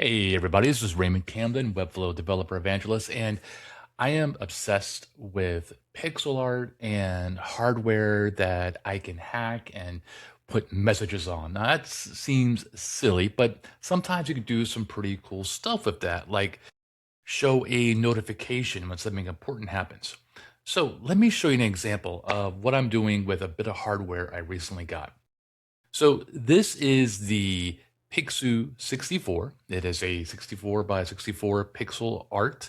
Hey everybody, this is Raymond Camden, Webflow Developer Evangelist, and I am obsessed with pixel art and hardware that I can hack and put messages on. Now that seems silly, but sometimes you can do some pretty cool stuff with that, like show a notification when something important happens. So let me show you an example of what I'm doing with a bit of hardware I recently got. So this is the Pixoo 64. It is a 64 by 64 pixel art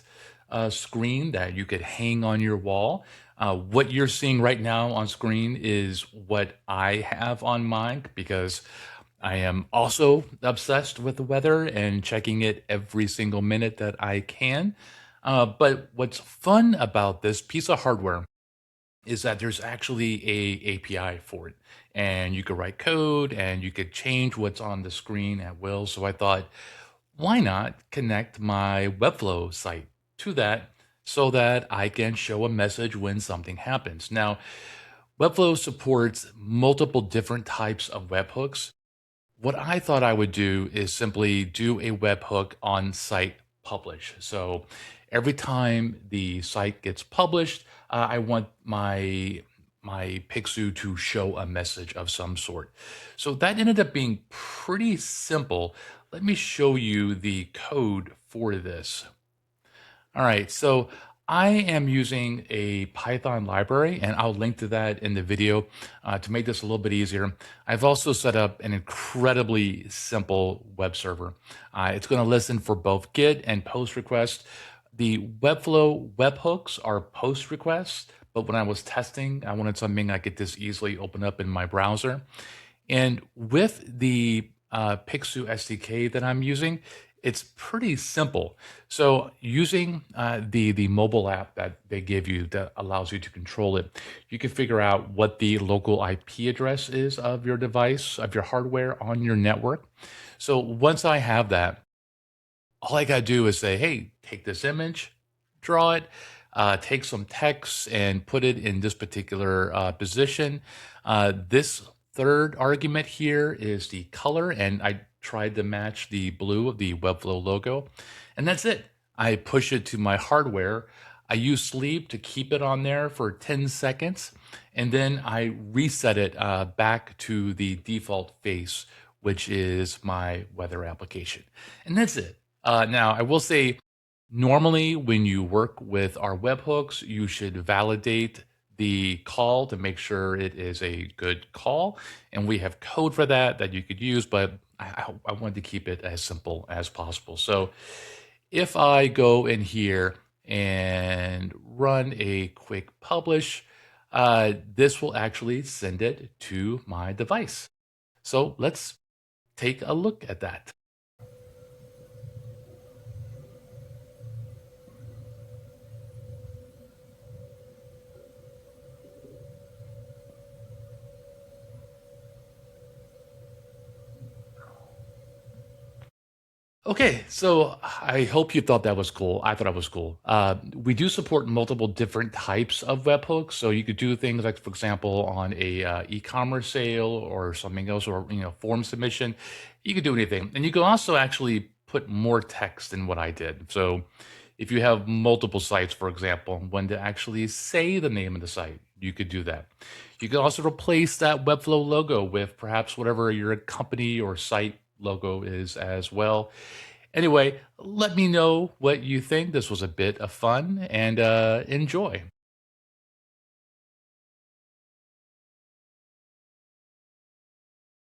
screen that you could hang on your wall. What you're seeing right now on screen is what I have on mine because I am also obsessed with the weather and checking it every single minute that I can. But what's fun about this piece of hardware is that there's actually a API for it, and you could write code and you could change what's on the screen at will. So I thought, why not connect my Webflow site to that so that I can show a message when something happens. Now, Webflow supports multiple different types of webhooks. What I thought I would do is simply do a webhook on site publish. So every time the site gets published, I want my Pixoo to show a message of some sort. So that ended up being pretty simple. Let me show you the code for this. All right, so I am using a Python library, and I'll link to that in the video to make this a little bit easier. I've also set up an incredibly simple web server. It's going to listen for both GET and POST requests. The Webflow webhooks are POST requests, but when I was testing, I wanted something I could just easily open up in my browser. And with the Pixoo SDK that I'm using, it's pretty simple. So using the mobile app that they give you that allows you to control it, you can figure out what the local IP address is of your device, of your hardware on your network. So once I have that, all I gotta do is say, hey, take this image, draw it, take some text and put it in this particular position. This third argument here is the color, and I tried to match the blue of the Webflow logo, and that's it. I push it to my hardware. I use sleep to keep it on there for 10 seconds, and then I reset it back to the default face, which is my weather application. And that's it. Now, I will say, normally when you work with our webhooks, you should validate the call to make sure it is a good call. And we have code for that that you could use, but I wanted to keep it as simple as possible. So if I go in here and run a quick publish, this will actually send it to my device. So let's take a look at that. Okay, so I hope you thought that was cool. I thought it was cool. We do support multiple different types of webhooks, so you could do things like, for example, on a e-commerce sale or something else, or form submission. You could do anything, and you can also actually put more text than what I did. So, if you have multiple sites, for example, when to actually say the name of the site, you could do that. You could also replace that Webflow logo with perhaps whatever your company or site logo is as well. Anyway, let me know what you think. This was a bit of fun and enjoy.